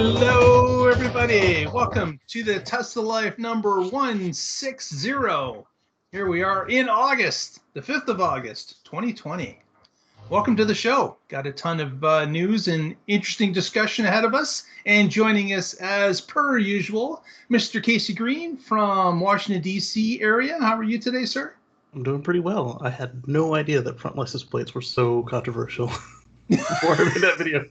Hello, everybody. Welcome to the Tesla Life number 160. Here we are in August, the 5th of August, 2020. Welcome to the show. Got a ton of news and interesting discussion ahead of us. And joining us as per usual, Mr. Casey Green from Washington, D.C. area. How are you today, sir? I'm doing pretty well. I had no idea that front license plates were so controversial before I made that video.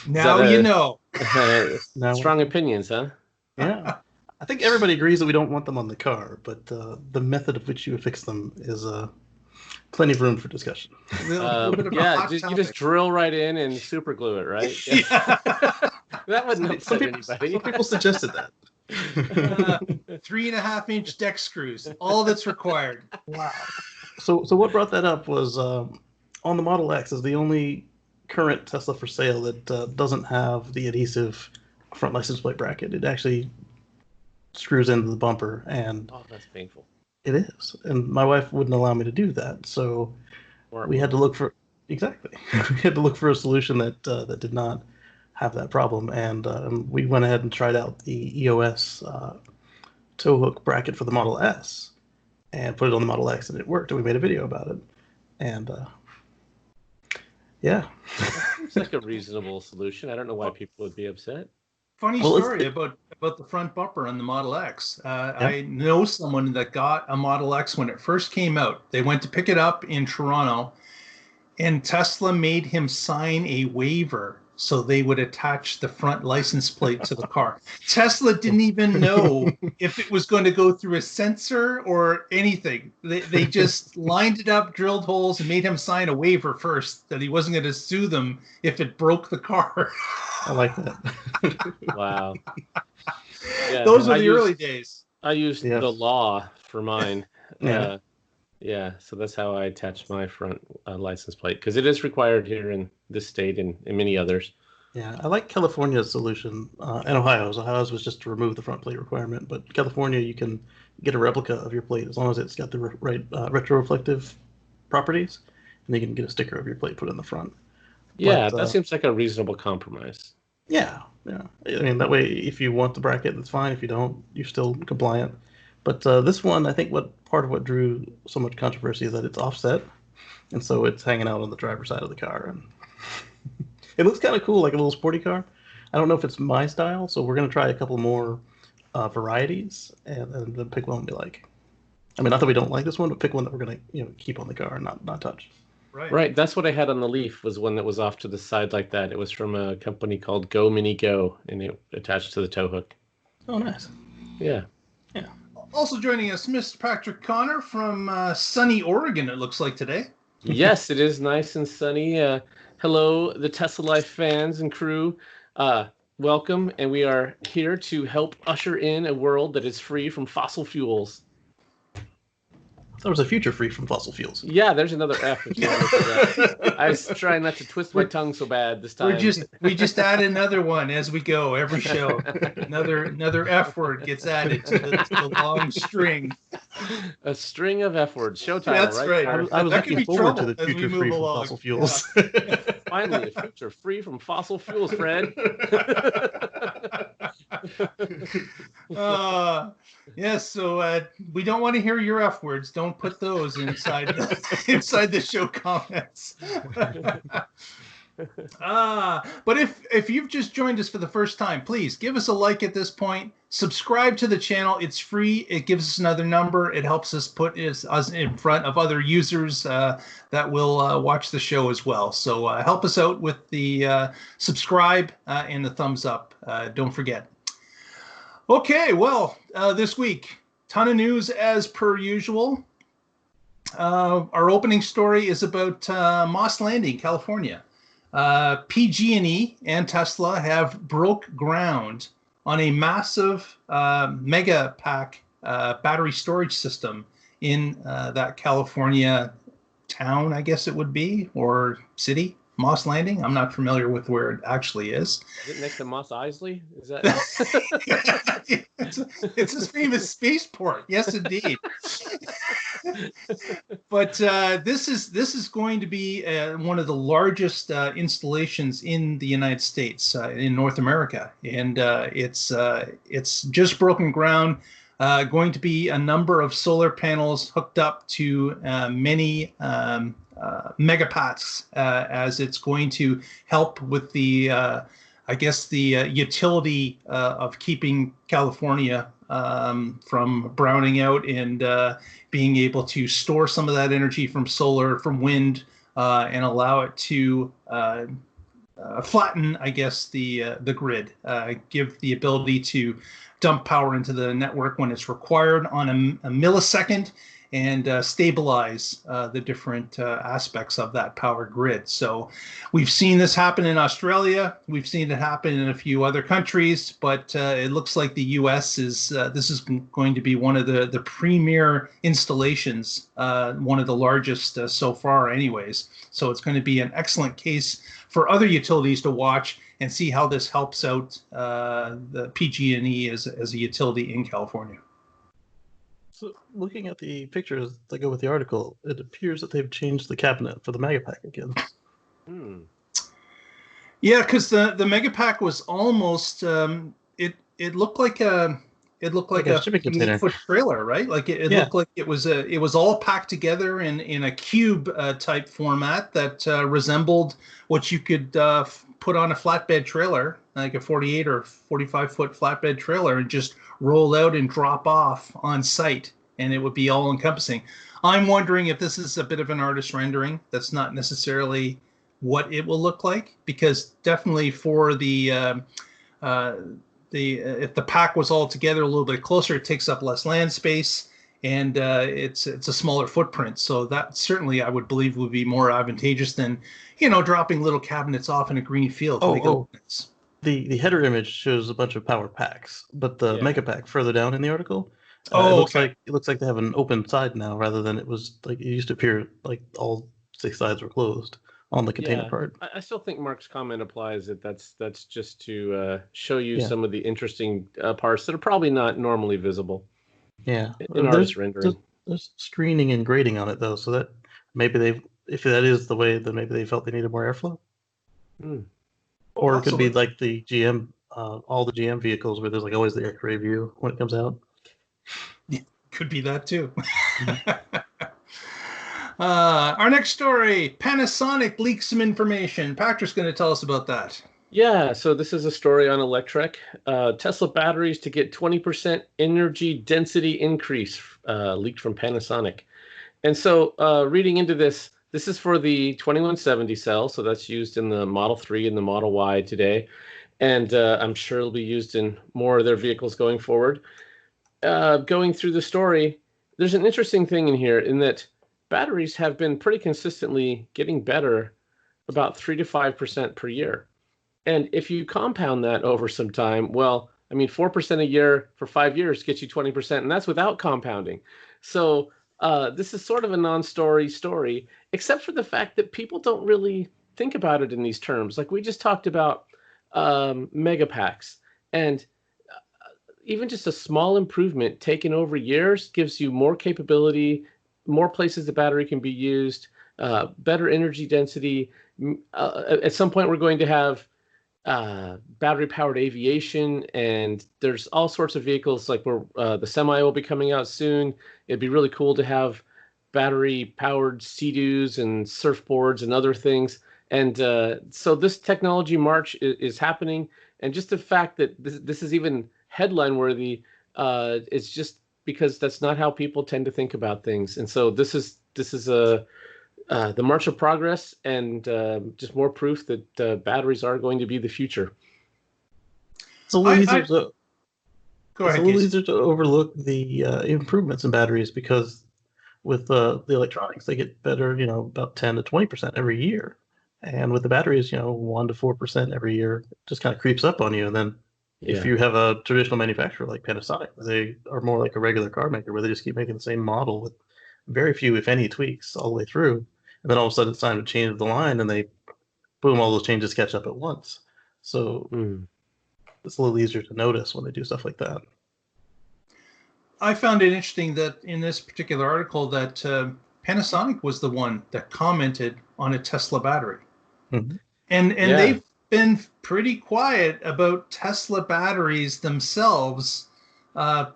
Now you know. Strong opinions, huh? Yeah. I think everybody agrees that we don't want them on the car, but the method of which you affix them is plenty of room for discussion. You just drill right in and super glue it, right? Yeah. That wouldn't upset anybody. Some people suggested that. 3.5-inch deck screws, all that's required. Wow. So what brought that up was on the Model X is the only current Tesla for sale that doesn't have the adhesive front license plate bracket. It actually screws into the bumper, and that's painful. It is, and my wife wouldn't allow me to do that, so we had to look for we had to look for a solution that that did not have that problem, and we went ahead and tried out the EOS tow hook bracket for the Model S and put it on the Model X, and it worked, and we made a video about it, and yeah. It's like a reasonable solution. I don't know why people would be upset. Funny story about the front bumper on the Model X. I know someone that got a Model X when it first came out. They went to pick it up in Toronto, and Tesla made him sign a waiver so they would attach the front license plate to the car. Tesla didn't even know if it was going to go through a sensor or anything. They just lined it up, drilled holes, and made him sign a waiver first that he wasn't going to sue them if it broke the car. I like that. Wow. Yeah, those were the early days. I used the law for mine. Yeah. So that's how I attach my front license plate, because it is required here in this state and in many others. Yeah, I like California's solution and Ohio's. Ohio's was just to remove the front plate requirement, but California, you can get a replica of your plate as long as it's got the right retroreflective properties, and you can get a sticker of your plate put in the front. Yeah, that seems like a reasonable compromise. Yeah. I mean, that way, if you want the bracket, that's fine. If you don't, you're still compliant. But this one, I think part of what drew so much controversy is that it's offset, and so it's hanging out on the driver's side of the car, and it looks kind of cool, like a little sporty car. I don't know if it's my style, so we're gonna try a couple more varieties, and then pick one we like. I mean, not that we don't like this one, but pick one that we're gonna keep on the car and not touch. Right. That's what I had on the Leaf, was one that was off to the side like that. It was from a company called Go Mini Go, and it attached to the tow hook. Oh, nice. Yeah. Also joining us, Mr. Patrick Connor from sunny Oregon, it looks like today. Yes, it is nice and sunny. Hello, the Tesla Life fans and crew. Welcome, and we are here to help usher in a world that is free from fossil fuels. There was a future free from fossil fuels. Yeah, there's another F. I was trying not to twist my tongue so bad this time. We just add another one as we go every show. Another F word gets added to the long string. A string of F words. Show title. That's right. I was looking forward to the future free from fossil fuels. Yeah. Finally, a future free from fossil fuels, Fred. Yes, so we don't want to hear your F words. Don't put those inside the show comments. But if you've just joined us for the first time, please give us a like at this point. Subscribe to the channel. It's free. It gives us another number. It helps us put us in front of other users that will watch the show as well. So help us out with the subscribe and the thumbs up. Don't forget. Okay, well, this week, ton of news as per usual. Our opening story is about Moss Landing, California. PG&E and Tesla have broke ground on a massive Megapack battery storage system in that California town, I guess it would be, or city. Moss Landing. I'm not familiar with where it actually is. Is it next to Mos Eisley? Is that? It's a famous spaceport. Yes, indeed. But this is going to be one of the largest installations in the United States, in North America, and it's just broken ground. Going to be a number of solar panels hooked up to many megapacks, as it's going to help with the utility of keeping California from browning out, and being able to store some of that energy from solar, from wind, and allow it to flatten, I guess, the grid, give the ability to dump power into the network when it's required on a millisecond, and stabilize the different aspects of that power grid. So we've seen this happen in Australia. We've seen it happen in a few other countries, but it looks like the U.S. this is going to be one of the premier installations, one of the largest so far anyways. So it's going to be an excellent case for other utilities to watch and see how this helps out the PG&E as a utility in California. So looking at the pictures that go with the article, it appears that they've changed the cabinet for the Megapack again. Yeah, because the Megapack was almost it looked like a shipping container, 8-foot trailer, right? Like it looked like it was all packed together in a cube type format that resembled what you could put on a flatbed trailer, like a 48 or 45-foot flatbed trailer, and just roll out and drop off on site, and it would be all encompassing. I'm wondering if this is a bit of an artist rendering. That's not necessarily what it will look like, because definitely for if the pack was all together a little bit closer, it takes up less land space, and it's a smaller footprint. So that certainly I would believe would be more advantageous than, dropping little cabinets off in a green field. The header image shows a bunch of power packs, but the Megapack further down in the article, it looks like they have an open side now, rather than it was like it used to appear like all 6 sides were closed on the container part. I still think Mark's comment applies, that that's just to show you some of the interesting parts that are probably not normally visible. Yeah, in artist rendering. There's screening and grading on it though, so that maybe if that is the way, then maybe they felt they needed more airflow. Or it could be like the GM, all the GM vehicles where there's like always the X-ray view when it comes out. Yeah, could be that too. Our next story: Panasonic leaks some information. Patrick's going to tell us about that. Yeah, so this is a story on Electrek. Tesla batteries to get 20% energy density increase leaked from Panasonic. And so reading into this is for the 2170 cell, so that's used in the Model 3 and the Model Y today. And I'm sure it'll be used in more of their vehicles going forward. Going through the story, there's an interesting thing in here in that batteries have been pretty consistently getting better, about 3 to 5% per year. And if you compound that over some time, 4% a year for 5 years gets you 20%, and that's without compounding. So this is sort of a non-story story, except for the fact that people don't really think about it in these terms. Like we just talked about megapacks, and even just a small improvement taken over years gives you more capability, more places the battery can be used, better energy density. At some point, we're going to have battery-powered aviation, and there's all sorts of vehicles like the Semi will be coming out soon. It'd be really cool to have battery-powered Sea-Doos and surfboards and other things. And so this technology march is happening, and just the fact that this is even headline-worthy, it's just because that's not how people tend to think about things. And so this is the march of progress, and just more proof that batteries are going to be the future. It's a little easier to overlook the improvements in batteries, because with the electronics, they get better, about 10 to 20% every year. And with the batteries, 1 to 4% every year, it just kind of creeps up on you. And then if you have a traditional manufacturer like Panasonic, they are more like a regular car maker where they just keep making the same model with very few, if any, tweaks all the way through. And then all of a sudden it's time to change the line, and they boom, all those changes catch up at once. So Mm. it's a little easier to notice when they do stuff like that. I found it interesting that in this particular article that Panasonic was the one that commented on a Tesla battery. Mm-hmm. And they've been pretty quiet about Tesla batteries themselves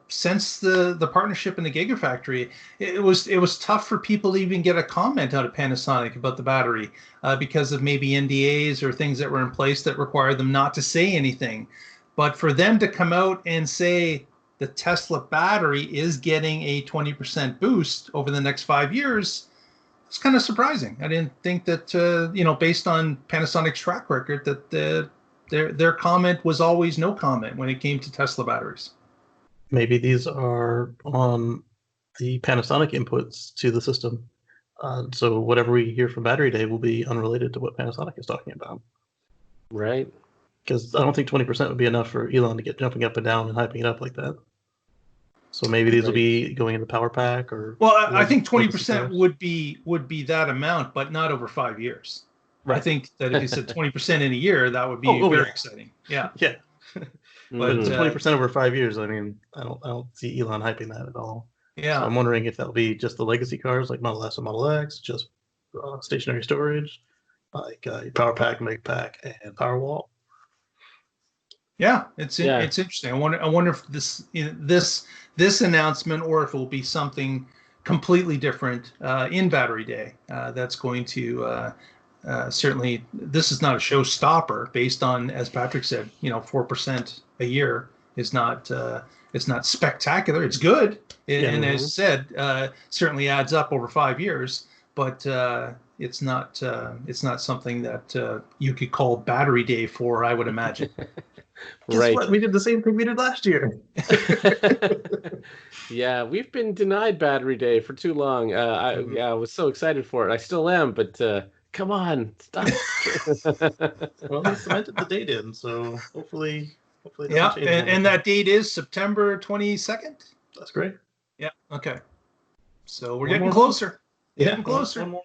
since the partnership in the Gigafactory. It was tough for people to even get a comment out of Panasonic about the battery because of maybe NDAs or things that were in place that required them not to say anything. But for them to come out and say the Tesla battery is getting a 20% boost over the next 5 years, it's kind of surprising. I didn't think that, based on Panasonic's track record, that their comment was always no comment when it came to Tesla batteries. Maybe these are on the Panasonic inputs to the system. So whatever we hear from Battery Day will be unrelated to what Panasonic is talking about. Right. Because I don't think 20% would be enough for Elon to get jumping up and down and hyping it up like that. So maybe these will be going into Power Pack or. Well, I think 20% would be that amount, but not over 5 years. Right. I think that if you said 20% in a year, that would be very exciting. Yeah. Yeah. But 20% over 5 years, I mean, I don't see Elon hyping that at all. Yeah. So I'm wondering if that'll be just the legacy cars like Model S and Model X, just stationary storage, like Power Pack, Megapack, and Powerwall. Yeah, it's interesting. I wonder if this announcement, or if it will be something completely different in Battery Day. That's going to certainly. This is not a showstopper. Based on, as Patrick said, 4% a year is not. It's not spectacular. It's good, and as said, certainly adds up over 5 years. But it's not something that you could call Battery Day for, I would imagine. Guess what? We did the same thing we did last year. Yeah, we've been denied Battery Day for too long. I was so excited for it. I still am, but come on, stop. Well, they cemented the date in, so hopefully. Yeah, and that date is September 22nd. That's great. Yeah. Okay. So we're getting closer. Getting closer. One more.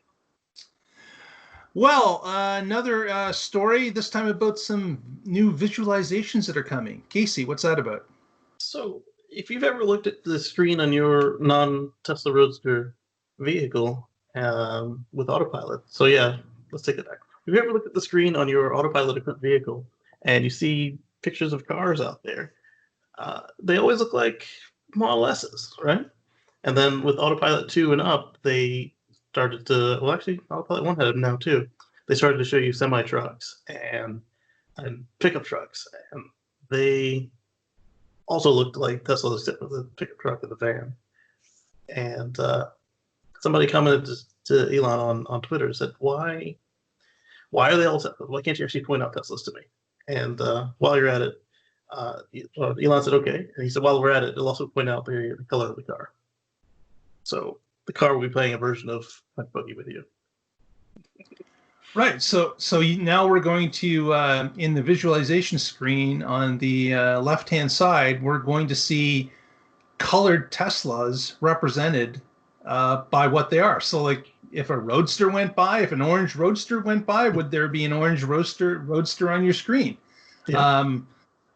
Well, another story, this time about some new visualizations that are coming. Casey, what's that about? So, if you've ever looked at the screen on your non-Tesla Roadster vehicle with Autopilot, so yeah, let's take it back. If you ever looked at the screen on your Autopilot-equipped vehicle and you see pictures of cars out there, they always look like Model S's, right? And then with Autopilot 2 and up, they started to, well, actually, Autopilot 1 had them now too. They started to show you semi-trucks and pickup trucks, and they also looked like Tesla, except with the pickup truck and the van. And somebody commented to Elon on Twitter and said, why are they all Teslas? Why can't you actually point out Teslas to me? And while you're at it, Elon said, okay. And he said, while we're at it, it'll also point out the color of the car. So the car will be playing a version of Hunt Buggy with you. Right. So now we're going to, in the visualization screen on the left-hand side, we're going to see colored Teslas represented by what they are. So like if a Roadster went by, if an orange Roadster went by, would there be an orange Roadster on your screen? Yeah.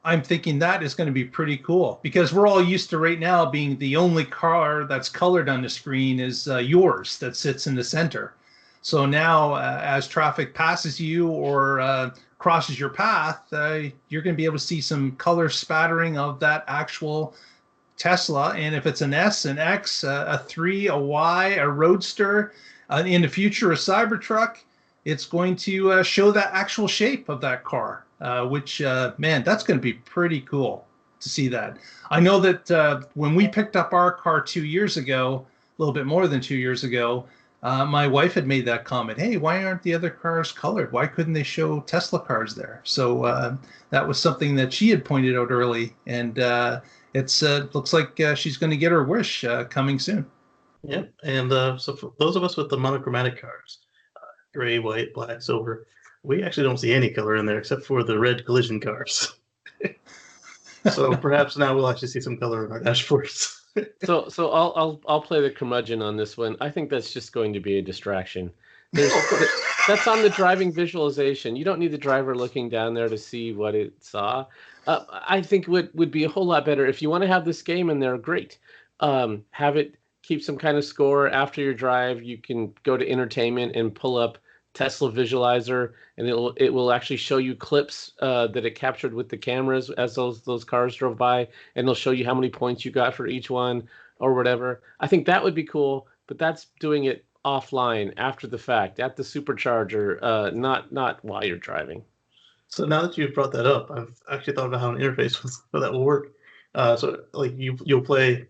I'm thinking that is going to be pretty cool because we're all used to right now being the only car that's colored on the screen is yours that sits in the center. So now as traffic passes you or crosses your path, you're going to be able to see some color spattering of that actual Tesla. And if it's an S, an X, a 3, a Y, a Roadster, in the future a Cybertruck, it's going to show that actual shape of that car. Which, man, that's going to be pretty cool to see that. I know that when we picked up our car 2 years ago, a little bit more than 2 years ago, my wife had made that comment, hey, why aren't the other cars colored? Why couldn't they show Tesla cars there? So that was something that she had pointed out early, and it looks like she's going to get her wish coming soon. Yep, and so for those of us with the monochromatic cars, gray, white, black, silver, we actually don't see any color in there except for the red collision cars. So perhaps now we'll actually see some color in our dashboards. So I'll play the curmudgeon on this one. I think that's just going to be a distraction. that's on the driving visualization. You don't need the driver looking down there to see what it saw. I think would be a whole lot better if you want to have this game in there. Great, have it keep some kind of score after your drive. You can go to entertainment and pull up Tesla Visualizer, and it will actually show you clips that it captured with the cameras as those cars drove by, and it'll show you how many points you got for each one or whatever. I think that would be cool, but that's doing it offline after the fact at the supercharger, not while you're driving. So now that you've brought that up, I've actually thought about how an interface for that will work. So like you'll play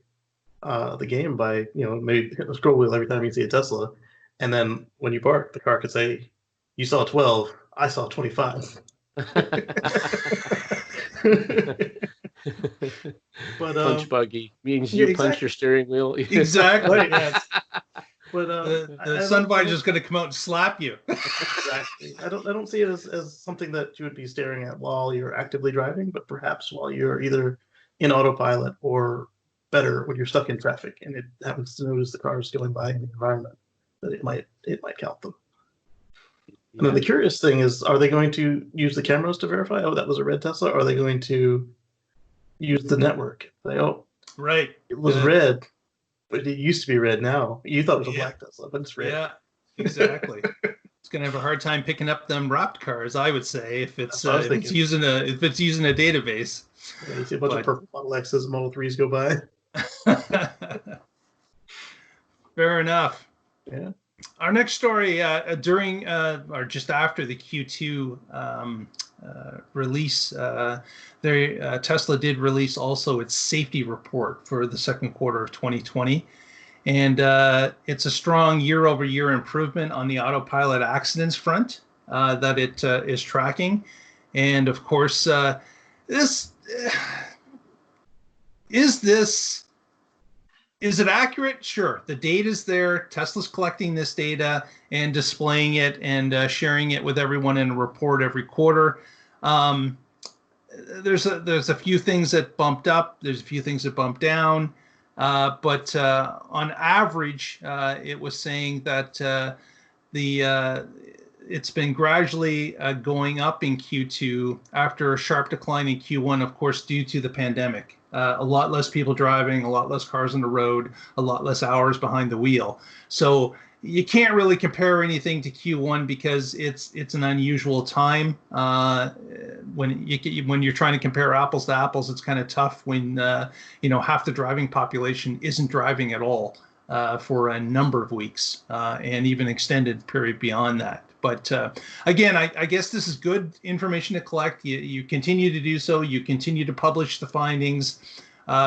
the game by maybe hitting the scroll wheel every time you see a Tesla, and then when you park, the car could say, "You saw 12, I saw 25." But punch buggy means you punch your steering wheel. Exactly. Yes. But the sun visor is going to come out and slap you. Exactly. I don't see it as something that you would be staring at while you're actively driving, but perhaps while you're either in autopilot or better when you're stuck in traffic and it happens to notice the cars going by in the environment, that it might count them. Yeah. And then the curious thing is, are they going to use the cameras to verify, oh, that was a red Tesla? Or are they going to use the network? Right. It was red. But it used to be red now. You thought it was a black Tesla, but it's red. Yeah, exactly. It's going to have a hard time picking up them wrapped cars, I would say, if it's using a database. Yeah, you see a bunch of purple Model X's and Model 3s go by. Fair enough. Yeah. Our next story during or just after the Q2 release, Tesla did release also its safety report for the second quarter of 2020. And it's a strong year-over-year improvement on the Autopilot accidents front that it is tracking. And of course, is it accurate? Sure. The data's there. Tesla's collecting this data and displaying it and sharing it with everyone in a report every quarter. There's a few things that bumped up. There's a few things that bumped down. But on average, it was saying that it's been gradually going up in Q2 after a sharp decline in Q1, of course, due to the pandemic. A lot less people driving, a lot less cars on the road, a lot less hours behind the wheel. So you can't really compare anything to Q1 because it's an unusual time. When you're trying to compare apples to apples, it's kind of tough when half the driving population isn't driving at all for a number of weeks and even extended period beyond that. But again, I guess this is good information to collect. You continue to do so. You continue to publish the findings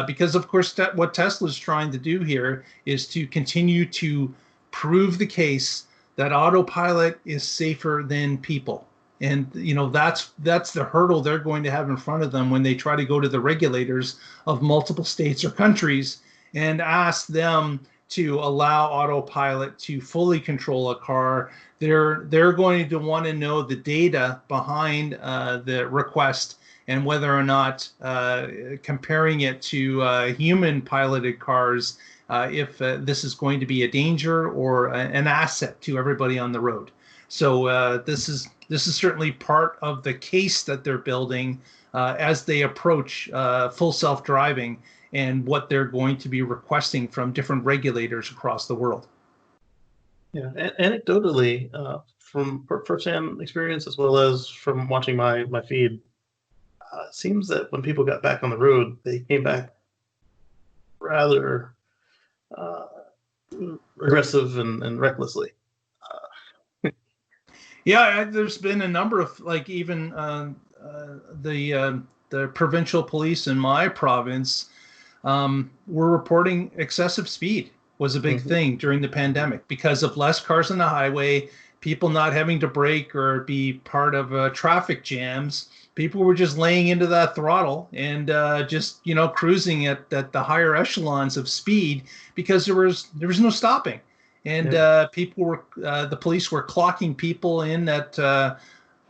because, of course, what Tesla is trying to do here is to continue to prove the case that autopilot is safer than people. And, that's the hurdle they're going to have in front of them when they try to go to the regulators of multiple states or countries and ask them to allow autopilot to fully control a car. They're going to want to know the data behind the request and whether or not comparing it to human piloted cars, if this is going to be a danger or an asset to everybody on the road. So this is certainly part of the case that they're building as they approach full self-driving and what they're going to be requesting from different regulators across the world. Yeah, anecdotally, from first-hand experience as well as from watching my feed, it seems that when people got back on the road, they came back rather aggressive and recklessly. Yeah, there's been a number of even the provincial police in my province were reporting excessive speed was a big thing during the pandemic because of less cars on the highway, people not having to brake or be part of traffic jams. People were just laying into that throttle and just cruising at the higher echelons of speed because there was no stopping, and the police were clocking people in at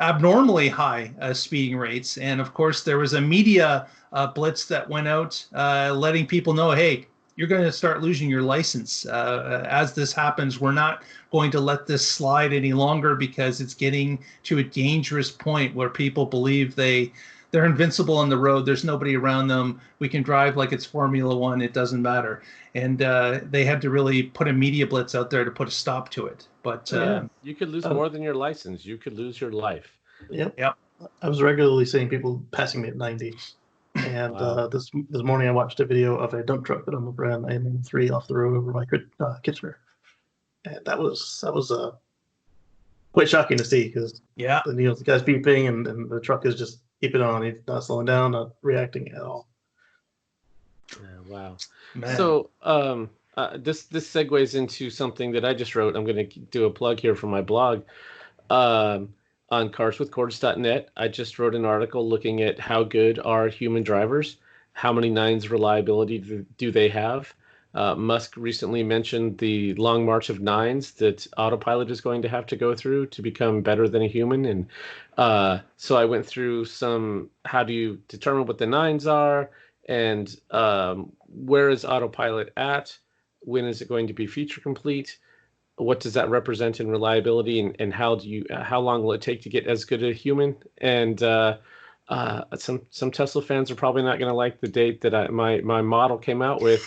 abnormally high speeding rates. And of course, there was a media blitz that went out letting people know, hey, you're going to start losing your license. As this happens, we're not going to let this slide any longer because it's getting to a dangerous point where people believe they're invincible on the road. There's nobody around them. We can drive like it's Formula One. It doesn't matter. And they had to really put a media blitz out there to put a stop to it. But you could lose more than your license. You could lose your life. Yep. I was regularly seeing people passing me at 90. And this morning I watched a video of a dump truck that almost ran an 3 off the road over my Kitchener. And that was quite shocking to see because the guy's beeping and the truck is just keeping on. He's not slowing down, not reacting at all. Wow. Man. So this segues into something that I just wrote. I'm going to do a plug here for my blog on carswithcords.net. I just wrote an article looking at how good are human drivers, how many nines reliability do they have. Musk recently mentioned the long march of nines that Autopilot is going to have to go through to become better than a human. And so I went through how do you determine what the nines are, and where is Autopilot at? When is it going to be feature complete? What does that represent in reliability, and how long will it take to get as good a human? And some Tesla fans are probably not going to like the date that my model came out with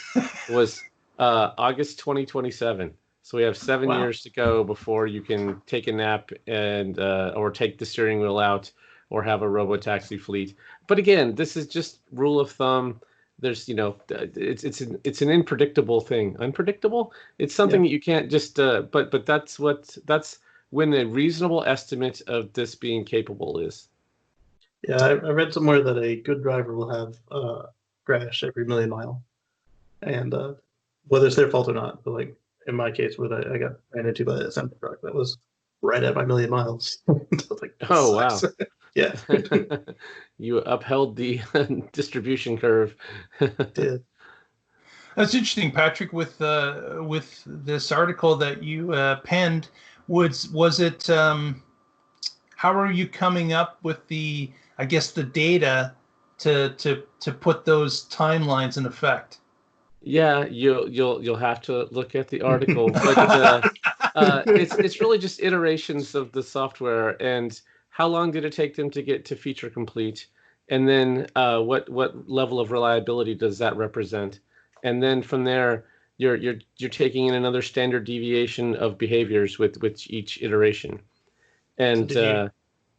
was August 2027. So we have 7 years to go before you can take a nap and or take the steering wheel out or have a robotaxi fleet. But again, this is just rule of thumb. There's, it's an unpredictable thing. Unpredictable? It's something that you can't just. But that's when a reasonable estimate of this being capable is. Yeah, I read somewhere that a good driver will have crash every million mile, and whether it's their fault or not. But like in my case, where I got ran into by a semi truck that was right at my million miles. Like, oh wow. Yeah. You upheld the distribution curve. Did. That's interesting, Patrick. With this article that you penned, was it? How are you coming up with the data to put those timelines in effect? Yeah, you'll have to look at the article, but it's really just iterations of the software and how long did it take them to get to feature complete, and then what level of reliability does that represent, and then from there you're taking in another standard deviation of behaviors with each iteration. And so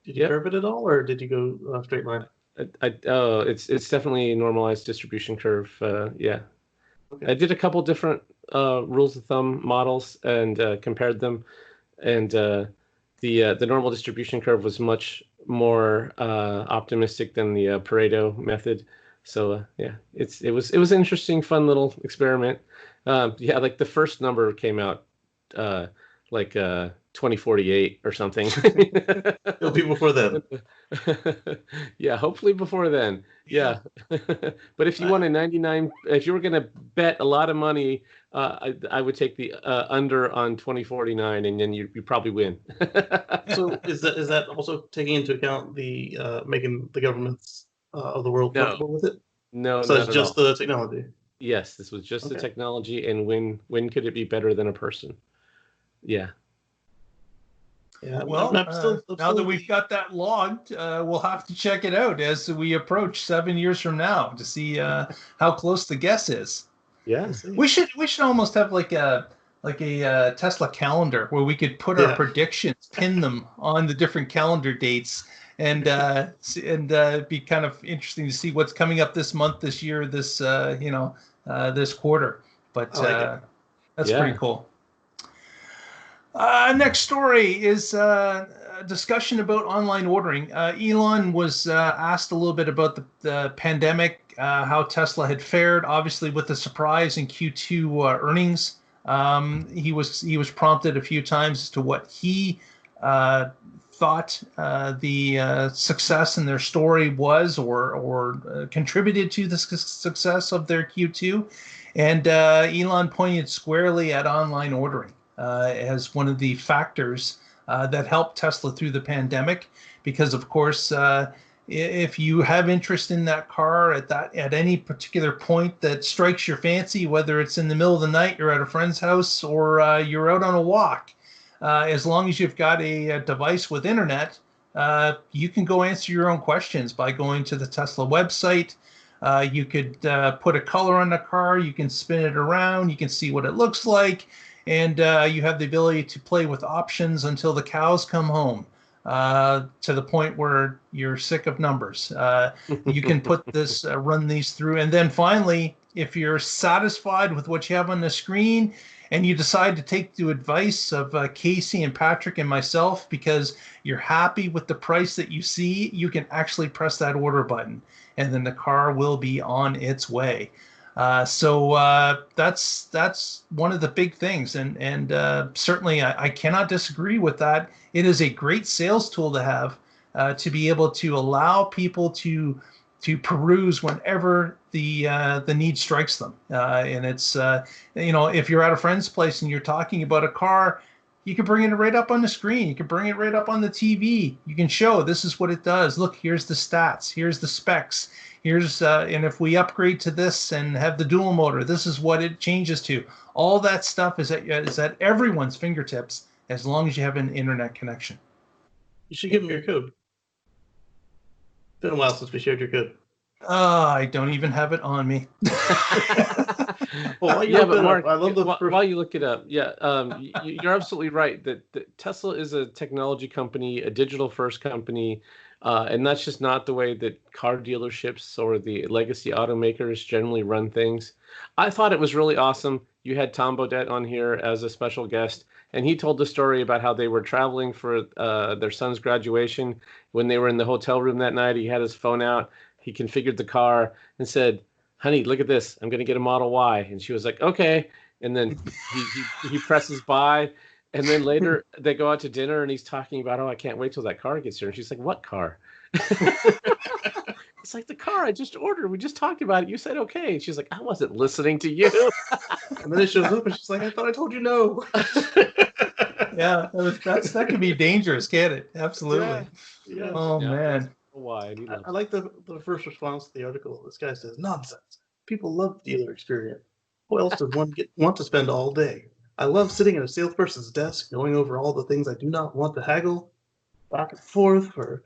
did you curve it at all, or did you go straight line? It's definitely a normalized distribution curve. Yeah. Okay. I did a couple different rules of thumb models and compared them, and the normal distribution curve was much more optimistic than the Pareto method. So yeah, it was an interesting, fun little experiment. Like the first number came out 2048 or something. It'll be before then. Yeah, hopefully before then. Yeah. But if you want if you were going to bet a lot of money, I would take the under on 2049, and then you probably win. So is that also taking into account the making the governments of the world comfortable with it? No. So it's just the technology. Yes, this was just the technology, and when could it be better than a person? Yeah. Yeah, well, now that we've got that logged, we'll have to check it out as we approach 7 years from now to see how close the guess is. Yeah, we should almost have like a Tesla calendar where we could put our predictions, pin them on the different calendar dates, and be kind of interesting to see what's coming up this month, this year, this this quarter. But that's pretty cool. Next story is a discussion about online ordering. Elon was asked a little bit about the pandemic, how Tesla had fared. Obviously, with the surprise in Q2 earnings, he was prompted a few times as to what he thought the success in their story was, or contributed to the success of their Q2. And Elon pointed squarely at online ordering as one of the factors that helped Tesla through the pandemic, because of course if you have interest in that car at any particular point that strikes your fancy, whether it's in the middle of the night, you're at a friend's house, or you're out on a walk, as long as you've got a device with internet, you can go answer your own questions by going to the Tesla website. You could put a color on the car, you can spin it around, you can see what it looks like, and you have the ability to play with options until the cows come home, to the point where you're sick of numbers. You can put this, run these through, and then finally, if you're satisfied with what you have on the screen, and you decide to take the advice of Casey and Patrick and myself, because you're happy with the price that you see, you can actually press that order button, and then the car will be on its way. So that's one of the big things, and certainly I cannot disagree with that. It is a great sales tool to have, to be able to allow people to peruse whenever the need strikes them. And it's if you're at a friend's place and you're talking about a car, you can bring it right up on the screen. You can bring it right up on the TV. You can show this is what it does. Look, here's the stats. Here's the specs. Here's and if we upgrade to this and have the dual motor, this is what it changes to. All that stuff is at everyone's fingertips, as long as you have an internet connection. You should give them your code. It's been a while since we shared your code. I don't even have it on me. Well, but Mark, while you look it up, you're absolutely right that Tesla is a technology company, a digital-first company, and that's just not the way that car dealerships or the legacy automakers generally run things. I thought it was really awesome. You had Tom Bodette on here as a special guest, and he told the story about how they were traveling for their son's graduation. When they were in the hotel room that night, he had his phone out. He configured the car and said, "Honey, look at this. I'm going to get a Model Y." And she was like, "Okay." And then he presses buy. And then later they go out to dinner and he's talking about, "Oh, I can't wait till that car gets here." And she's like, "What car?" It's like, "The car I just ordered. We just talked about it. You said okay." And she's like, "I wasn't listening to you." And then it shows up and she's like, "I thought I told you no." Yeah, that can be dangerous, can't it? Absolutely. Yeah. Oh, man. Why? I like the first response to the article. This guy says, "Nonsense. People love dealer experience. Who else does one want to spend all day? I love sitting at a salesperson's desk, going over all the things I do not want to haggle back and forth for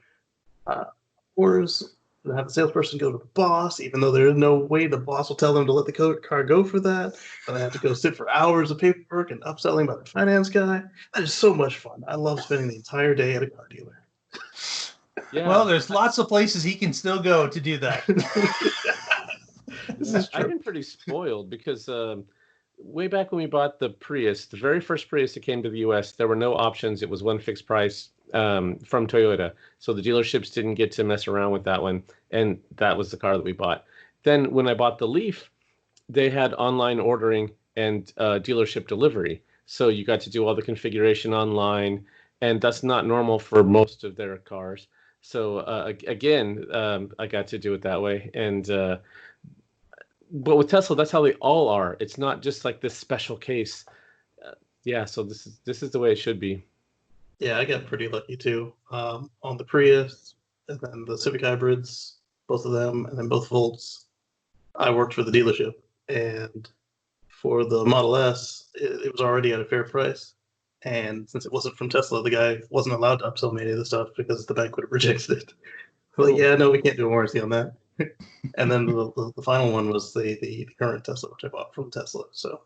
orders. And have the salesperson go to the boss, even though there is no way the boss will tell them to let the car go for that. And I have to go sit for hours of paperwork and upselling by the finance guy. That is so much fun. I love spending the entire day at a car dealer." Yeah. Well, there's lots of places he can still go to do that. This is true. I've been pretty spoiled because way back when we bought the Prius, the very first Prius that came to the U.S., there were no options. It was one fixed price from Toyota. So the dealerships didn't get to mess around with that one. And that was the car that we bought. Then when I bought the Leaf, they had online ordering and dealership delivery. So you got to do all the configuration online. And that's not normal for most of their cars. So again, I got to do it that way. And but with Tesla, that's how they all are. It's not just like this special case. So this is the way it should be. Yeah, I got pretty lucky too. On the Prius and then the Civic Hybrids, both of them, and then both Volts, I worked for the dealership. And for the Model S, it was already at a fair price. And since it wasn't from Tesla, the guy wasn't allowed to upsell me any of the stuff because the bank would have rejected it. Like, yeah, no, we can't do a warranty on that. And then the final one was the current Tesla, which I bought from Tesla. So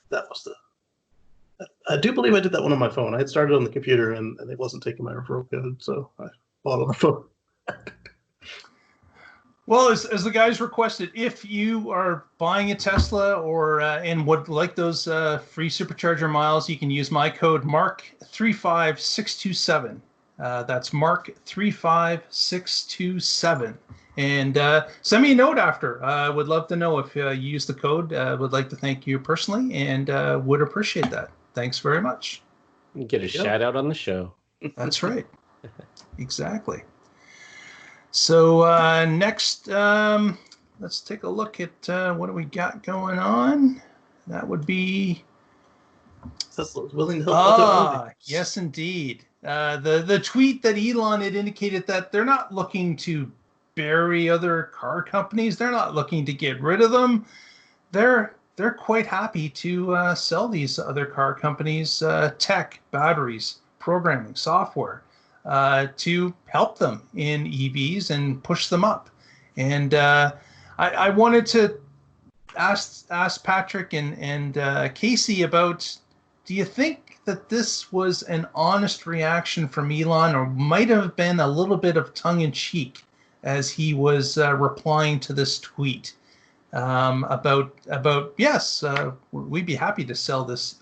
that was I do believe I did that one on my phone. I had started on the computer and it wasn't taking my referral code, so I bought on the phone. Well, as the guys requested, if you are buying a Tesla or and would like those free supercharger miles, you can use my code MARK35627. That's MARK35627. And send me a note after. I would love to know if you use the code. Would like to thank you personally and would appreciate that. Thanks very much. Get a shout out on the show. That's right. Exactly. So next, let's take a look at what do we got going on. That would be Tesla's willing to help. Yes, indeed. The tweet that Elon had indicated that they're not looking to bury other car companies. They're not looking to get rid of them. They're quite happy to sell these other car companies tech, batteries, programming, software to help them in EVs and push them up. And I wanted to ask Patrick and Casey about, do you think that this was an honest reaction from Elon, or might have been a little bit of tongue-in-cheek as he was replying to this tweet about yes, we'd be happy to sell this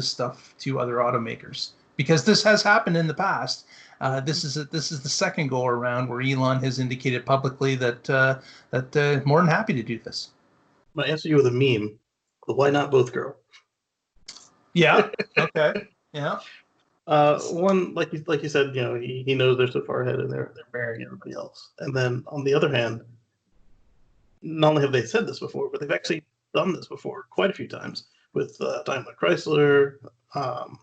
stuff to other automakers, because this has happened in the past. This is the second go around where Elon has indicated publicly that more than happy to do this. I'm gonna answer you with a meme. But why not both, girl? Yeah. Okay. Yeah. One, like you said, he knows they're so far ahead and they're burying everybody else. And then on the other hand, not only have they said this before, but they've actually done this before quite a few times with Daimler Chrysler, Toyota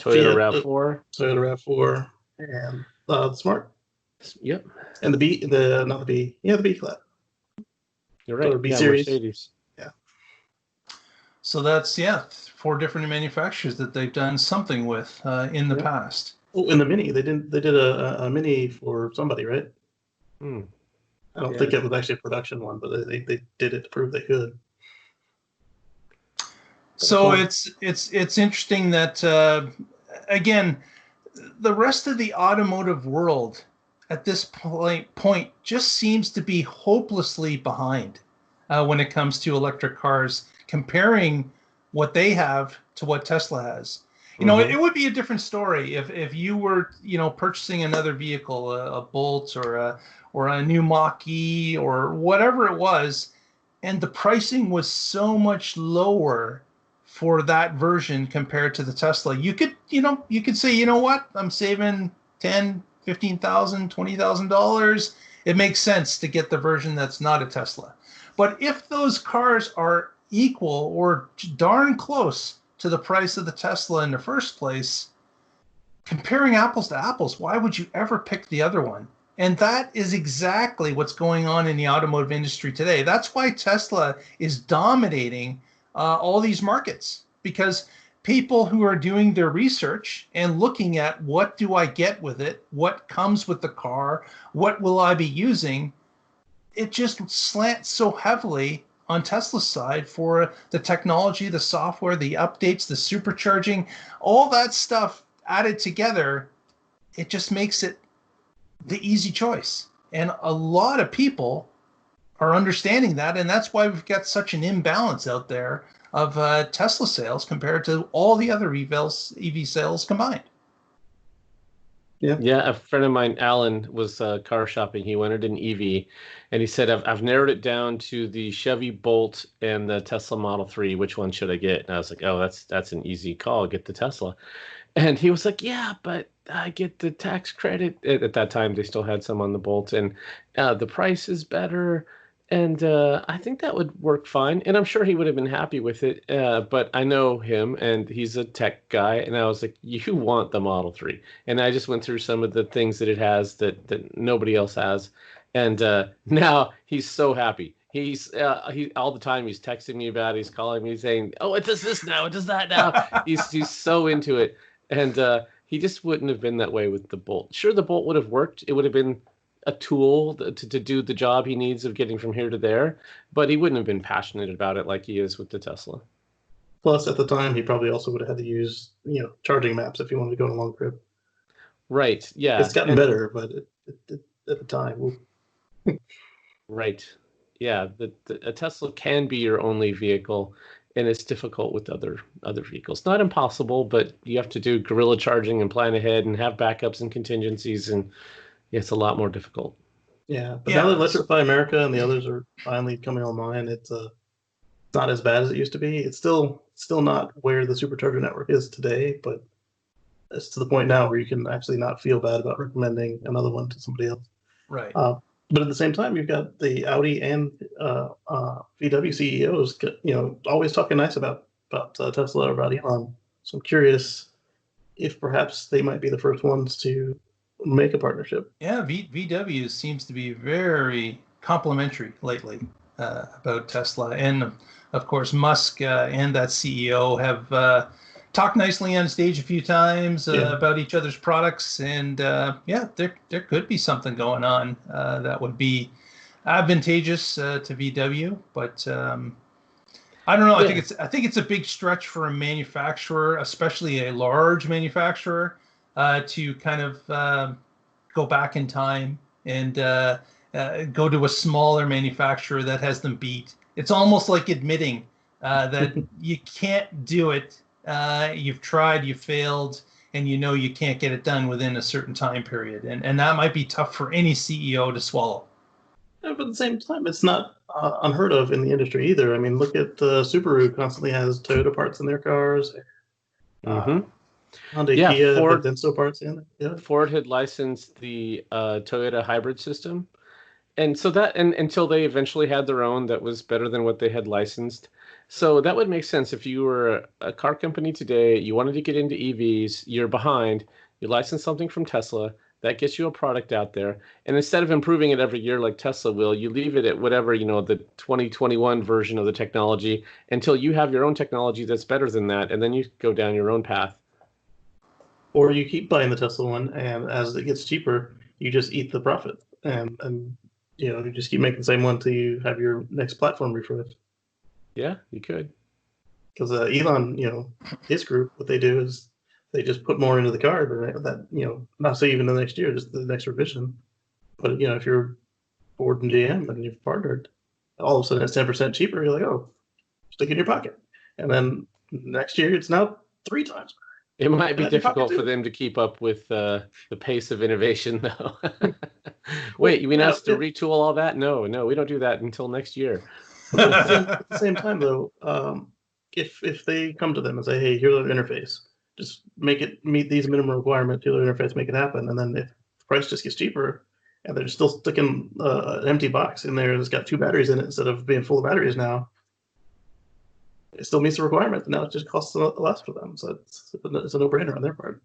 Fiat, RAV4, Toyota RAV4, and the Smart. Yep. And the B flat. You're right. Or B yeah, series. Mercedes. Yeah. So that's 4 different manufacturers that they've done something with in the past. Oh, in the Mini, they did a Mini for somebody, right? Hmm. I don't think it was actually a production one, but they did it to prove they could. So it's interesting that again, the rest of the automotive world at this point just seems to be hopelessly behind when it comes to electric cars, comparing what they have to what Tesla has. You know, it would be a different story if you were, purchasing another vehicle, a Bolt or a new Mach-E or whatever it was, and the pricing was so much lower for that version compared to the Tesla. You could say, you know what, I'm saving $10,000, $15,000, $20,000. It makes sense to get the version that's not a Tesla. But if those cars are equal or darn close to the price of the Tesla in the first place, comparing apples to apples, why would you ever pick the other one? And that is exactly what's going on in the automotive industry today. That's why Tesla is dominating all these markets, because people who are doing their research and looking at what do I get with it, what comes with the car, what will I be using, it just slants so heavily on Tesla's side for the technology, the software, the updates, the supercharging, all that stuff added together. It just makes it the easy choice. And a lot of people are understanding that. And that's why we've got such an imbalance out there of Tesla sales compared to all the other EV sales combined. Yeah, a friend of mine, Alan, was car shopping. He wanted an EV, and he said, I've narrowed it down to the Chevy Bolt and the Tesla Model 3. Which one should I get? And I was like, oh, that's an easy call. Get the Tesla. And he was like, yeah, but I get the tax credit. At that time, they still had some on the Bolt, and the price is better. And I think that would work fine. And I'm sure he would have been happy with it. But I know him, and he's a tech guy. And I was like, you want the Model 3. And I just went through some of the things that it has that nobody else has. And now he's so happy. He all the time he's texting me about it. He's calling me saying, oh, it does this now. It does that now. He's so into it. And he just wouldn't have been that way with the Bolt. Sure, the Bolt would have worked. It would have been a tool to do the job he needs of getting from here to there, but he wouldn't have been passionate about it like he is with the Tesla. Plus, at the time, he probably also would have had to use, charging maps if he wanted to go on a long trip. Right. Yeah. It's gotten better, but at the time. Right. Yeah. A Tesla can be your only vehicle, and it's difficult with other vehicles. Not impossible, but you have to do guerrilla charging and plan ahead and have backups and contingencies, and it's a lot more difficult. Yeah, but now that Electrify America and the others are finally coming online, it's not as bad as it used to be. It's still not where the supercharger network is today, but it's to the point now where you can actually not feel bad about recommending another one to somebody else. Right. But at the same time, you've got the Audi and VW CEOs, always talking nice about Tesla or about Elon. So I'm curious if perhaps they might be the first ones to make a partnership. Yeah, VW seems to be very complimentary lately about Tesla, and of course Musk and that CEO have talked nicely on stage a few times about each other's products, and yeah, there could be something going on that would be advantageous to VW, but I don't know. Yeah. I think it's a big stretch for a manufacturer, especially a large manufacturer, to kind of go back in time and go to a smaller manufacturer that has them beat. It's almost like admitting that you can't do it. You've tried, you failed, and you know you can't get it done within a certain time period. And that might be tough for any CEO to swallow. Yeah, but at the same time, it's not unheard of in the industry either. I mean, look at Subaru constantly has Toyota parts in their cars. Mm-hmm. Honda, Yeah, Kia Ford, have Denso parts in it. Yeah. Ford had licensed the Toyota hybrid system. And so that, and until they eventually had their own that was better than what they had licensed. So that would make sense if you were a car company today, you wanted to get into EVs, you're behind, you license something from Tesla, that gets you a product out there. And instead of improving it every year like Tesla will, you leave it at whatever, you know, the 2021 version of the technology until you have your own technology that's better than that. And then you go down your own path. Or you keep buying the Tesla one, and as it gets cheaper, you just eat the profit, and you know, you just keep making the same one till you have your next platform refresh. Yeah, you could. Because Elon, you know, his group, what they do is they just put more into the car, but that, you know, not say even the next year, just the next revision. But you know, if you're Ford and GM and you've partnered, all of a sudden it's 10% cheaper. You're like, oh, stick it in your pocket, and then next year it's now 3 times. It might be difficult for them to keep up with the pace of innovation, though. Wait, we have to retool all that? No, we don't do that until next year. At the same time, though, if they come to them and say, "Hey, here's our interface, just make it meet these minimum requirements. Here's our interface, make it happen," and then if the price just gets cheaper, and they're still sticking an empty box in there that's got 2 batteries in it instead of being full of batteries now, it still meets the requirement. Now it just costs a lot less for them, so it's a no-brainer on their part.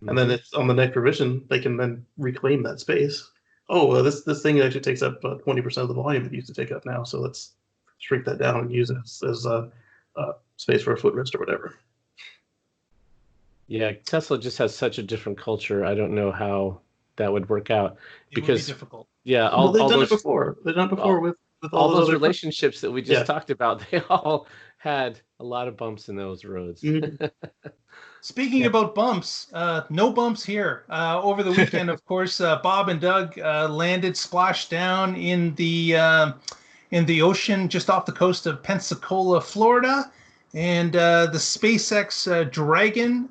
Mm-hmm. And then it's on the next revision, they can then reclaim that space. Oh, this thing actually takes up 20% of the volume it used to take up now, so let's shrink that down and use it as space for a footrest or whatever. Yeah, Tesla just has such a different culture. I don't know how that would work out because it would be difficult. Yeah, they've done it before. They've done it before with all those relationships that we just talked about. They all had a lot of bumps in those roads. Mm-hmm. Speaking about bumps, no bumps here. Over the weekend, of course, Bob and Doug landed, splashed down in the ocean just off the coast of Pensacola, Florida. And the SpaceX Dragon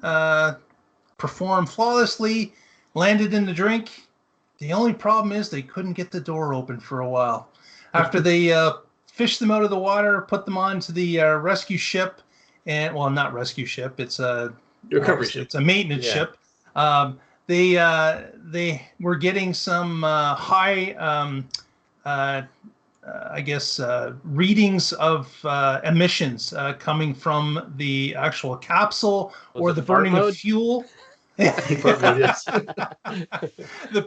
performed flawlessly, landed in the drink. The only problem is they couldn't get the door open for a while. After they fished them out of the water, put them onto the rescue ship, and well, not rescue ship, it's a recovery ship. It's a maintenance ship. They were getting some high, I guess, readings of emissions coming from the actual capsule or the burning of fuel. The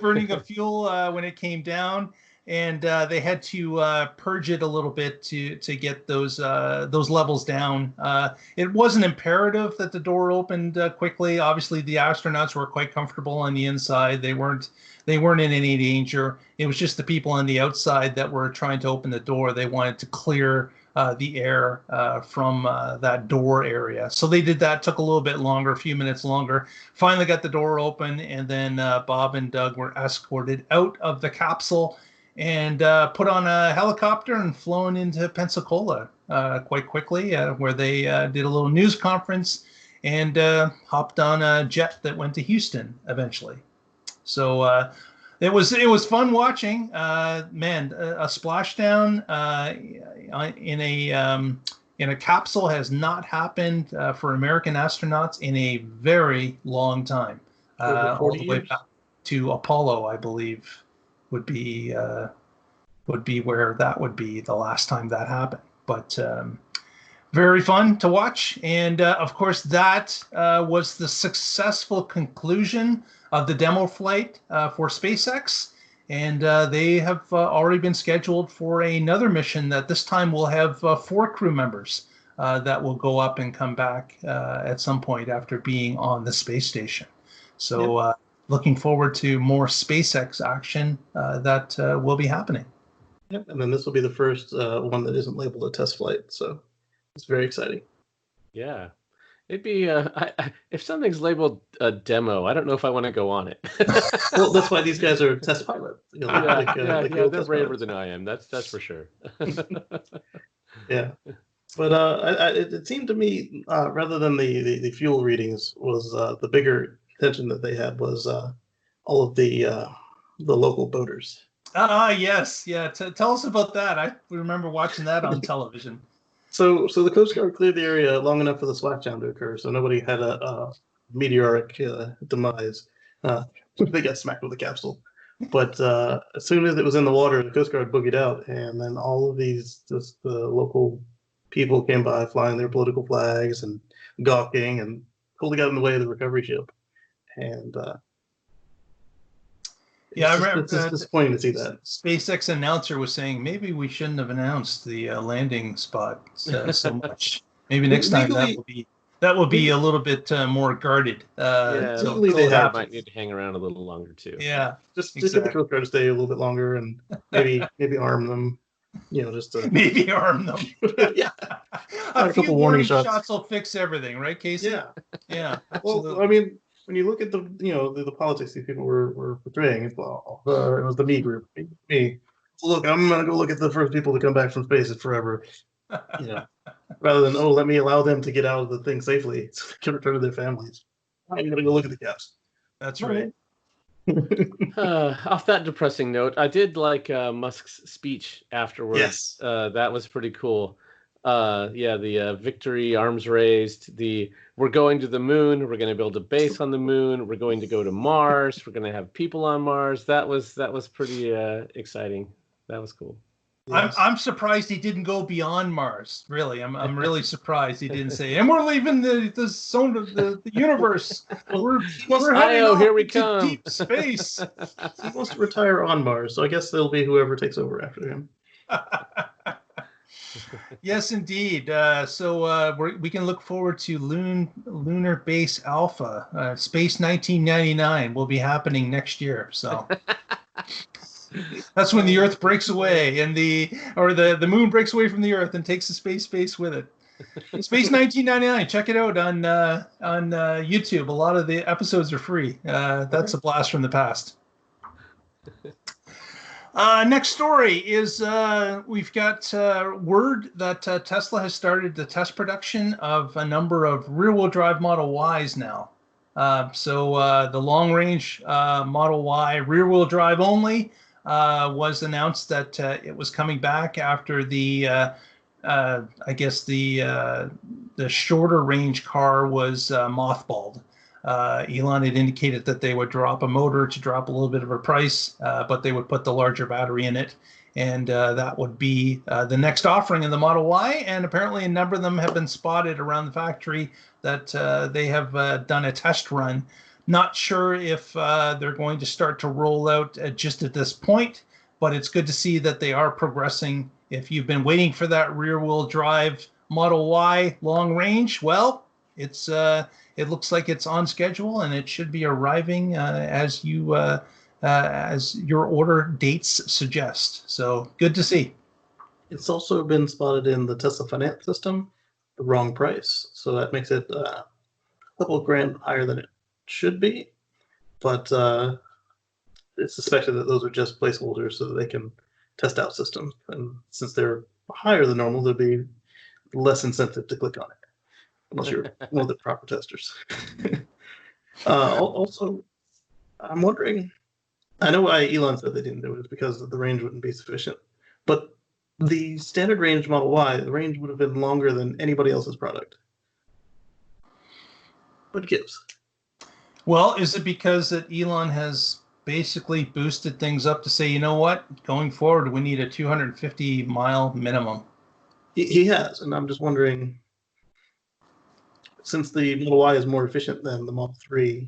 burning of fuel when it came down, and they had to purge it a little bit to get those levels down. It wasn't imperative that the door opened quickly. Obviously, the astronauts were quite comfortable on the inside. They weren't in any danger. It was just the people on the outside that were trying to open the door. They wanted to clear the air from that door area. So they did that. Took a little bit longer, a few minutes longer. Finally got the door open, and then Bob and Doug were escorted out of the capsule and put on a helicopter and flown into Pensacola quite quickly, where they did a little news conference and hopped on a jet that went to Houston eventually. So it was fun watching. Man, a splashdown in a capsule has not happened for American astronauts in a very long time. All the way back to Apollo, I believe, would be where that would be the last time that happened. But Very fun to watch. And of course, that was the successful conclusion of the demo flight for SpaceX. And they have already been scheduled for another mission that this time will have 4 crew members that will go up and come back at some point after being on the space station. So looking forward to more SpaceX action that will be happening. Yep, and then this will be the first one that isn't labeled a test flight. So it's very exciting. Yeah. It'd be if something's labeled a demo, I don't know if I want to go on it. Well, that's why these guys are test pilots. You know, they're braver than I am. That's for sure. Yeah, but it seemed to me rather than the fuel readings was the bigger attention that they had was all of the local boaters. Yes, yeah. Tell us about that. I remember watching that on television. So the Coast Guard cleared the area long enough for the splashdown to occur, so nobody had a meteoric demise. They got smacked with a capsule. But as soon as it was in the water, the Coast Guard boogied out, and then all of these the local people came by flying their political flags and gawking and totally got in the way of the recovery ship. And I remember it's just disappointing to see that. SpaceX announcer was saying maybe we shouldn't have announced the landing spot so much. Maybe next time that will be a little bit more guarded. Legally they might need to hang around a little longer too. Yeah, just get the Coast Guard to stay a little bit longer and maybe arm them. You know, just to... maybe arm them. Yeah, a couple warning shots will fix everything, right, Casey? Yeah. Absolutely. Well, I mean, when you look at the politics these people were portraying, it was the me group. Me. Look, I'm gonna go look at the first people to come back from space forever. Rather than let me allow them to get out of the thing safely so they can return to their families. I'm gonna go look at the caps. That's right. Off that depressing note, I did like Musk's speech afterwards. Yes. That was pretty cool. The victory, arms raised, we're going to the moon, we're going to build a base on the moon, we're going to go to Mars, we're going to have people on Mars. That was pretty exciting. That was cool. Yes. I'm surprised he didn't go beyond Mars. Really, I'm really surprised he didn't say, and we're leaving the zone of the universe. We're heading off here we into come. deep space. He wants to retire on Mars, so I guess it'll be whoever takes over after him. Yes, indeed. So we can look forward to Lunar Base Alpha. Space 1999 will be happening next year. So. That's when the Earth breaks away and the moon breaks away from the Earth and takes the space with it. Space 1999. Check it out on YouTube. A lot of the episodes are free. That's a blast from the past. Next story is we've got word that Tesla has started the test production of a number of rear-wheel drive Model Ys now. So the long-range Model Y rear-wheel drive only was announced that it was coming back after the shorter range car was mothballed. Elon had indicated that they would drop a motor to drop a little bit of a price, but they would put the larger battery in it. And that would be the next offering in the Model Y. And apparently a number of them have been spotted around the factory that they have done a test run. Not sure if they're going to start to roll out just at this point, but it's good to see that they are progressing. If you've been waiting for that rear-wheel drive Model Y long range, well, it looks like it's on schedule and it should be arriving as your order dates suggest. So good to see. It's also been spotted in the Tesla finance system, the wrong price. So that makes it a couple of grand higher than it should be, but it's suspected that those are just placeholders so that they can test out systems. And since they're higher than normal, there'll be less incentive to click on it, unless you're one of the proper testers. Also, I'm wondering, I know why Elon said they didn't do it, it's because the range wouldn't be sufficient, but the standard range Model Y, the range would have been longer than anybody else's product. What gives? Well, is it because that Elon has basically boosted things up to say, you know what, going forward, we need a 250-mile minimum? He has, and I'm just wondering, since the Model Y is more efficient than the Model 3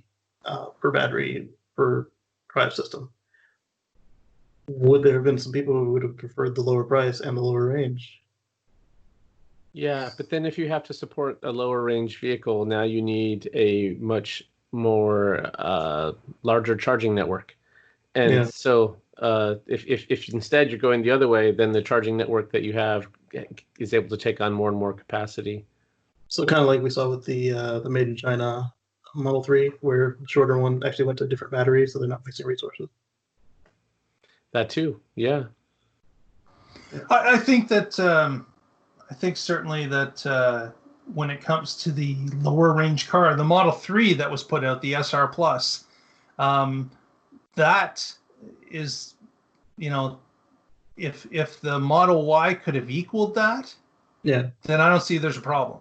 per battery per drive system, would there have been some people who would have preferred the lower price and the lower range? Yeah, but then if you have to support a lower range vehicle, now you need a much more larger charging network. And so if instead you're going the other way, then the charging network that you have is able to take on more and more capacity. So kind of like we saw with the made in China Model 3, where the shorter one actually went to a different battery, so they're not wasting resources. That too, yeah. I think that I think certainly that when it comes to the lower range car, the Model 3 that was put out, the SR Plus, that is, you know, if the Model Y could have equaled that, then I don't see there's a problem.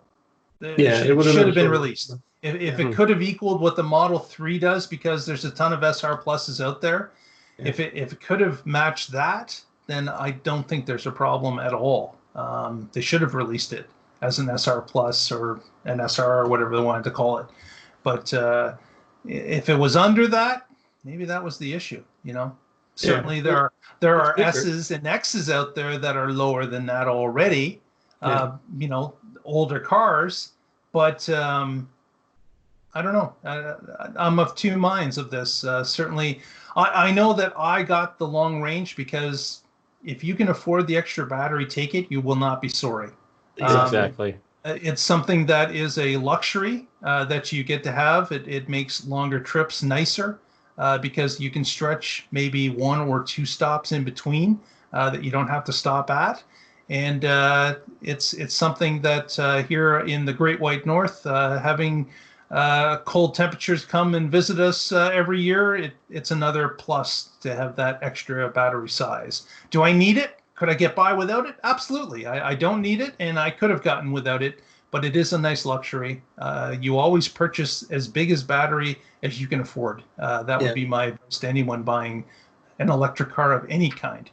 It should have been released. If it could have equaled what the Model 3 does, because there's a ton of SR Pluses out there, if it could have matched that, then I don't think there's a problem at all. They should have released it as an SR Plus or an SR or whatever they wanted to call it. But if it was under that, maybe that was the issue. You know, certainly there are S's and X's out there that are lower than that already. You know, older cars, but I don't know. I'm of two minds of this. Certainly, I know that I got the long range because if you can afford the extra battery, take it. You will not be sorry. Exactly. It's something that is a luxury that you get to have. It makes longer trips nicer because you can stretch maybe 1 or 2 stops in between that you don't have to stop at. And it's something that here in the Great White North, having cold temperatures come and visit us every year, it's another plus to have that extra battery size. Do I need it? Could I get by without it? Absolutely. I don't need it, and I could have gotten without it, but it is a nice luxury. You always purchase as big as battery as you can afford. That would be my advice to anyone buying an electric car of any kind.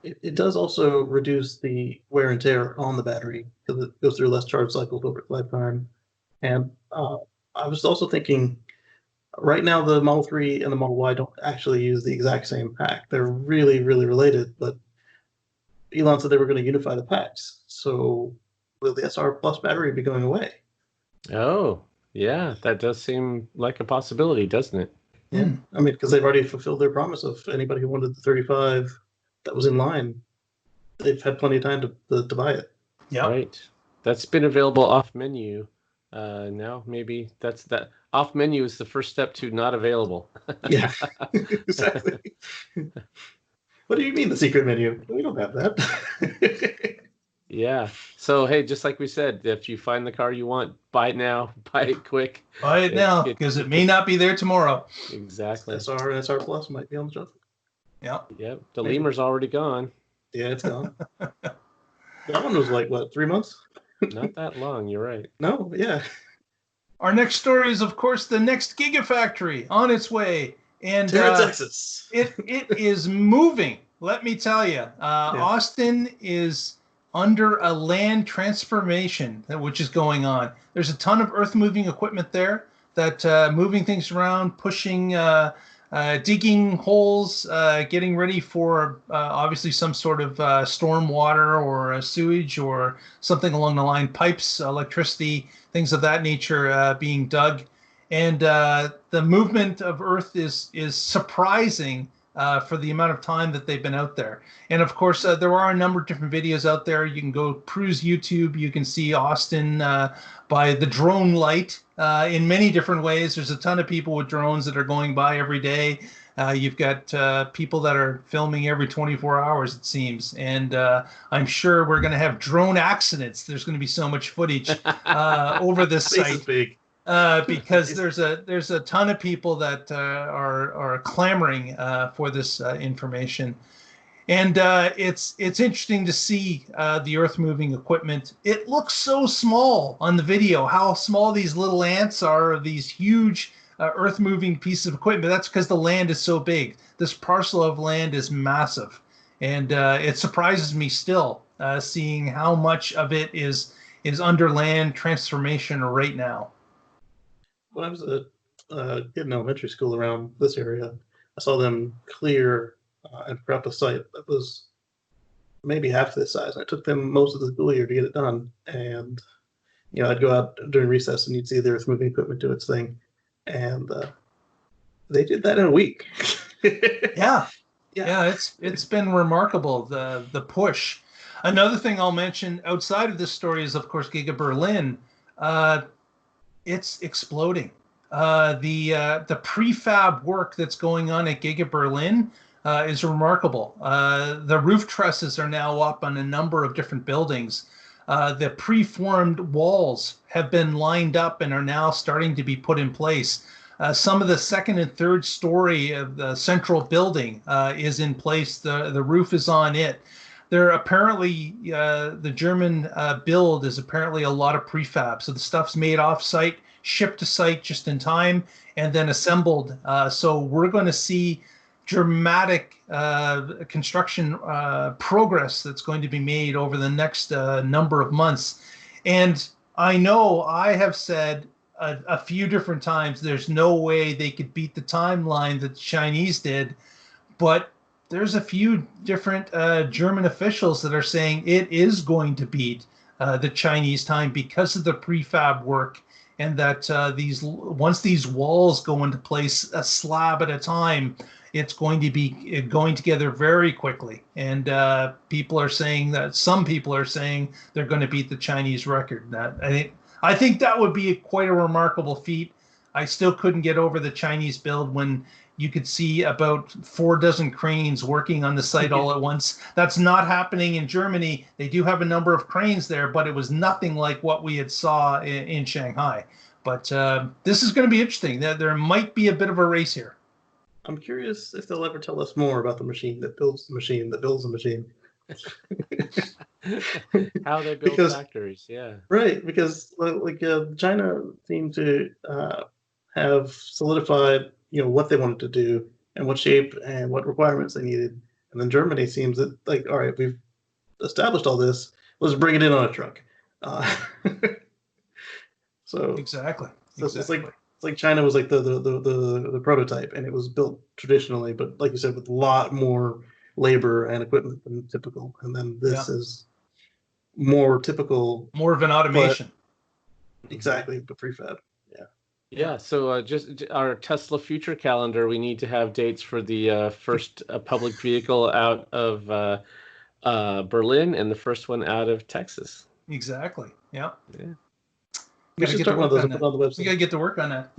It does also reduce the wear and tear on the battery because it goes through less charge cycles over its lifetime. And I was also thinking, right now the Model 3 and the Model Y don't actually use the exact same pack. They're really, really related, but Elon said they were going to unify the packs. So will the SR Plus battery be going away? Oh, yeah, that does seem like a possibility, doesn't it? Yeah, I mean, because they've already fulfilled their promise of anybody who wanted the 35 that was in line, they've had plenty of time to buy it. Yeah, right. That's been available off menu. Now maybe that off menu is the first step to not available. Yeah, exactly. What do you mean the secret menu? We don't have that. Yeah. So hey, just like we said, if you find the car you want, buy it now. Buy it quick. Buy it now because it may not be there tomorrow. Exactly. SR Plus might be on the shelf. Yeah. Yep. The lemur's already gone. Yeah, it's gone. That one was like, what, 3 months? Not that long. You're right. No, yeah. Our next story is, of course, the next Gigafactory on its way. And Texas. It is moving, let me tell you. Austin is under a land transformation, which is going on. There's a ton of earth-moving equipment there that moving things around, pushing, digging holes, getting ready for obviously some sort of storm water or sewage or something along the line, pipes, electricity, things of that nature being dug. And the movement of Earth is surprising for the amount of time that they've been out there. And of course, there are a number of different videos out there. You can go peruse YouTube. You can see Austin by the drone light in many different ways. There's a ton of people with drones that are going by every day. You've got people that are filming every 24 hours, it seems. And I'm sure we're going to have drone accidents. There's going to be so much footage over this site. Big. Because there's a ton of people that are clamoring for this information, and it's interesting to see the earth moving equipment. It looks so small on the video. How small these little ants are of these huge earth moving pieces of equipment. That's because the land is so big. This parcel of land is massive, and it surprises me still seeing how much of it is under land transformation right now. When I was a kid in elementary school around this area, I saw them clear and prep a site that was maybe half this size. And it took them most of the school year to get it done. And I'd go out during recess and you'd see the earth moving equipment do its thing, and they did that in a week. Yeah, it's been remarkable, the push. Another thing I'll mention outside of this story is, of course, Giga Berlin. It's exploding. The prefab work that's going on at Giga Berlin is remarkable. The roof trusses are now up on a number of different buildings. The preformed walls have been lined up and are now starting to be put in place. Some of the second and third story of the central building is in place. The roof is on it. There apparently, the German build is apparently a lot of prefab. So the stuff's made off-site, shipped to site just in time, and then assembled. So we're going to see dramatic construction progress that's going to be made over the next number of months. And I know I have said a few different times there's no way they could beat the timeline that the Chinese did, but there's a few different German officials that are saying it is going to beat the Chinese time because of the prefab work, and that once these walls go into place a slab at a time, it's going to be going together very quickly. And some people are saying they're going to beat the Chinese record. I think that would be quite a remarkable feat. I still couldn't get over the Chinese build when you could see about 4 dozen cranes working on the site all at once. That's not happening in Germany. They do have a number of cranes there, but it was nothing like what we had saw in Shanghai. But this is going to be interesting. There might be a bit of a race here. I'm curious if they'll ever tell us more about the machine that builds the machine that builds the machine. How they build factories, yeah. Right, because China seemed to have solidified, what they wanted to do and what shape and what requirements they needed. And then Germany seems that, all right, we've established all this, let's bring it in on a truck. So exactly. It's like China was like the prototype, and it was built traditionally, but like you said, with a lot more labor and equipment than typical. And then this is more typical, more of an automation. Exactly, but prefab. Yeah. So just our Tesla future calendar, we need to have dates for the first public vehicle out of Berlin and the first one out of Texas. Exactly. Yeah. We should start one of those and put on the website. We got to get to work on that.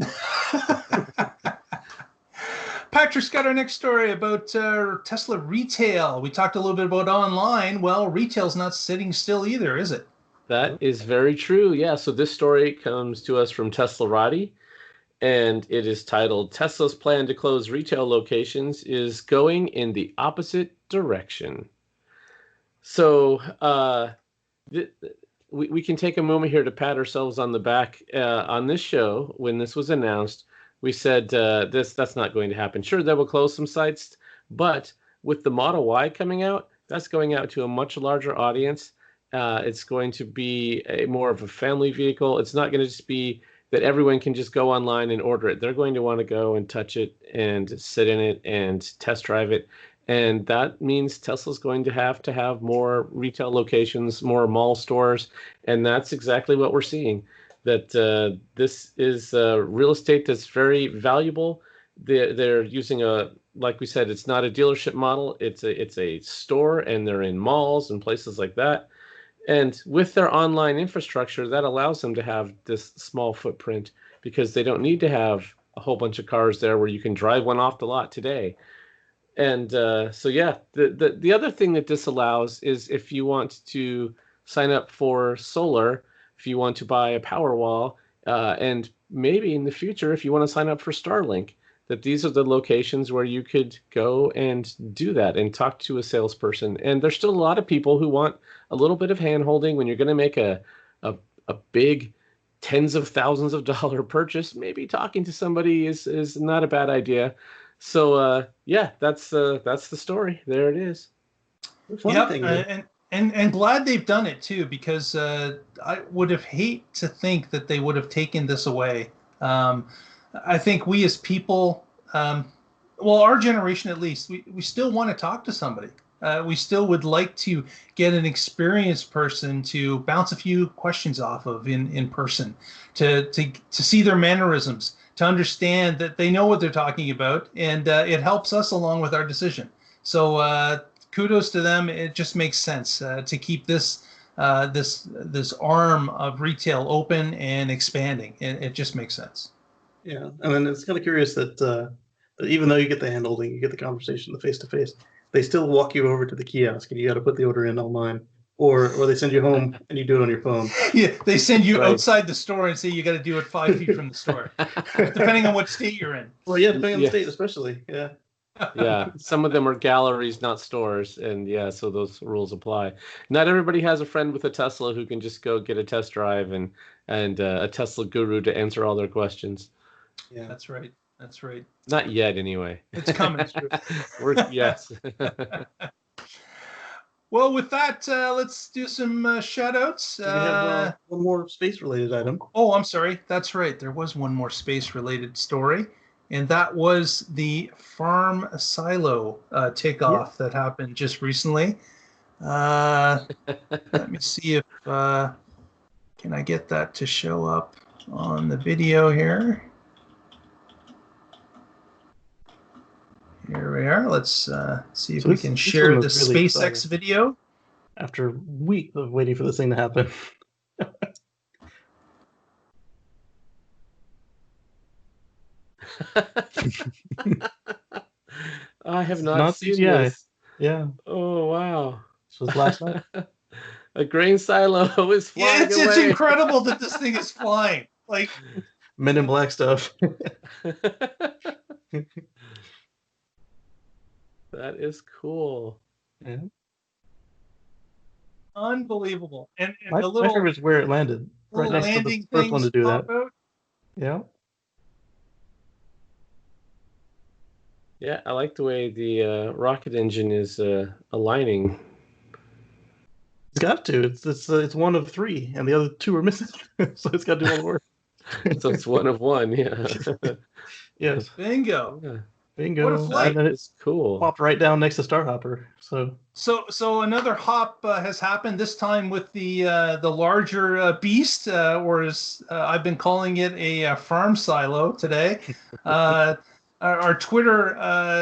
Patrick's got our next story about Tesla retail. We talked a little bit about online. Well, retail's not sitting still either, is it? That is very true. Yeah. So this story comes to us from Teslarati, and it is titled "Tesla's Plan to Close Retail Locations is Going in the Opposite Direction." So we can take a moment here to pat ourselves on the back. On this show, when this was announced, we said that's not going to happen. Sure, they will close some sites, but with the Model Y coming out, that's going out to a much larger audience. It's going to be more of a family vehicle. It's not going to just be that everyone can just go online and order it. They're going to want to go and touch it and sit in it and test drive it. And that means Tesla's going to have more retail locations, more mall stores. And that's exactly what we're seeing, that this is real estate that's very valuable. They're using like we said, it's not a dealership model. It's a store, and they're in malls and places like that. And with their online infrastructure, that allows them to have this small footprint because they don't need to have a whole bunch of cars there where you can drive one off the lot today. And the other thing that this allows is if you want to sign up for solar, if you want to buy a Powerwall, and maybe in the future, if you want to sign up for Starlink, that these are the locations where you could go and do that and talk to a salesperson. And there's still a lot of people who want a little bit of hand-holding when you're going to make a big tens of thousands of dollar purchase. Maybe talking to somebody is not a bad idea. So that's the story. There it is. And And glad they've done it too, because I would have hate to think that they would have taken this away. I think we as people, well, our generation at least, we still want to talk to somebody. We still would like to get an experienced person to bounce a few questions off of in person, to see their mannerisms, to understand that they know what they're talking about, and it helps us along with our decision. So kudos to them. It just makes sense to keep this this arm of retail open and expanding. It just makes sense. Yeah, and then it's kind of curious that even though you get the hand holding, you get the conversation, the face to face, they still walk you over to the kiosk and you got to put the order in online, or they send you home and you do it on your phone. Yeah, they send you Right. outside the store and say you got to do it 5 feet from the store, depending on what state you're in. Well, yeah, depending on the Yes. state, especially. Yeah. Yeah, some of them are galleries, not stores, and yeah, so those rules apply. Not everybody has a friend with a Tesla who can just go get a test drive and a Tesla guru to answer all their questions. Yeah. That's right. That's right. Not yet, anyway. It's coming. Yes. Well, with that, let's do some shout outs. We have one more space related item. Oh, I'm sorry. That's right. There was one more space related story, and that was the farm silo takeoff that happened just recently. Let me see if can I get that to show up on the video here. Here we are. Let's see if we can share the SpaceX video. After weeks of waiting for this thing to happen. I have not seen this. Yeah. Oh, wow. This was last night. A grain silo is flying away. It's incredible that this thing is flying. Like Men in Black stuff. That is cool. Yeah. Unbelievable. And My the little favorite is where it landed. Right next to the first one to do that. Out. Yeah. Yeah, I like the way the rocket engine is aligning. It's got to. It's one of three, and the other two are missing. So it's got to do all the work. So it's one of one, yeah. Yes. Bingo. Yeah. Bingo. What a flight. And then It's cool. popped right down next to Starhopper. So another hop has happened, this time with the larger beast, or as I've been calling it, a farm silo today. Our Twitter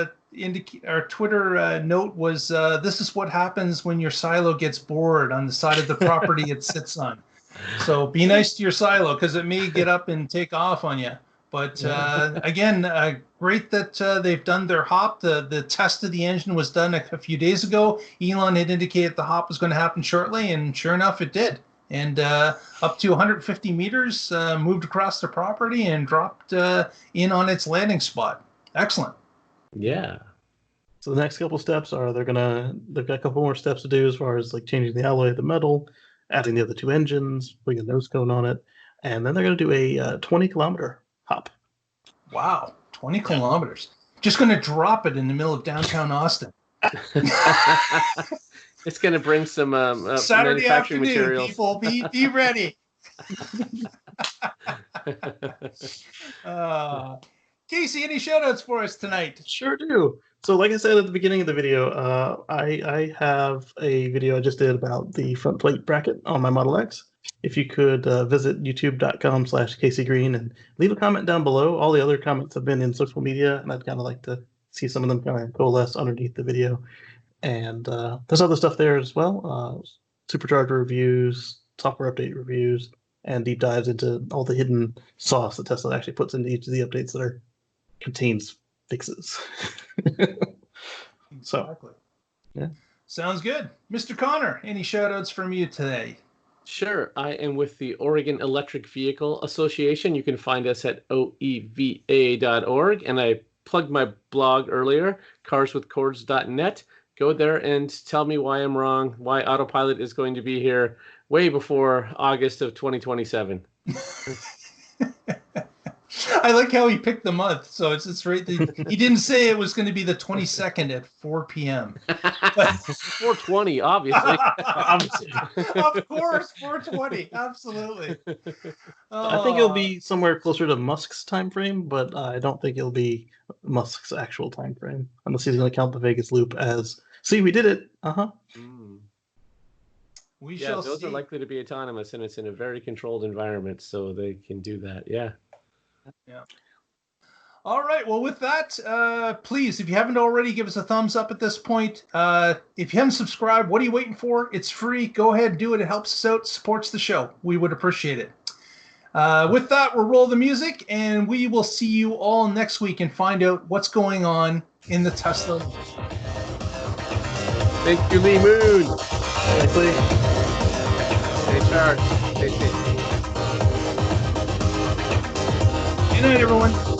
note was this is what happens when your silo gets bored on the side of the property it sits on. So be nice to your silo, because it may get up and take off on you. But again, great that they've done their hop. The test of the engine was done a few days ago. Elon had indicated the hop was going to happen shortly, and sure enough, it did. And up to 150 meters, moved across the property and dropped in on its landing spot. Excellent. Yeah. So the next couple steps are they've got a couple more steps to do as far as like changing the alloy of the metal, adding the other two engines, putting a nose cone on it, and then they're going to do a 20-kilometer hop. Wow, 20 kilometers. Just going to drop it in the middle of downtown Austin. It's going to bring some Saturday manufacturing afternoon, materials. people, be ready. Casey, any shout-outs for us tonight? Sure do. So like I said at the beginning of the video, I have a video I just did about the front plate bracket on my Model X. If you could visit youtube.com/CaseyGreen and leave a comment down below. All the other comments have been in social media, and I'd kind of like to see some of them kind of coalesce underneath the video. And there's other stuff there as well. Supercharger reviews, software update reviews, and deep dives into all the hidden sauce that Tesla actually puts into each of the updates that contains fixes. So, Exactly. Yeah. Sounds good. Mr. Connor, any shout-outs from you today? Sure. I am with the Oregon Electric Vehicle Association. You can find us at oeva.org. And I plugged my blog earlier, carswithcords.net. Go there and tell me why I'm wrong, why Autopilot is going to be here way before August of 2027. I like how he picked the month. So it's right. He didn't say it was going to be the 22nd at 4 p.m. But 420, obviously. of course, 420. Absolutely. I think it'll be somewhere closer to Musk's time frame, but I don't think it'll be Musk's actual time frame, unless he's going to count the Vegas loop as, see, we did it. We yeah, shall those see. are likely to be autonomous, and it's in a very controlled environment, so they can do that. Yeah. Yeah. All right. Well, with that, please, if you haven't already, give us a thumbs up at this point. If you haven't subscribed, what are you waiting for? It's free. Go ahead and do it. It helps us out, supports the show. We would appreciate it. With that, we'll roll the music, and we will see you all next week and find out what's going on in the Tesla. Thank you, Lee Moon. Thanks, Lee. Stay charged. Stay safe. Good night, everyone.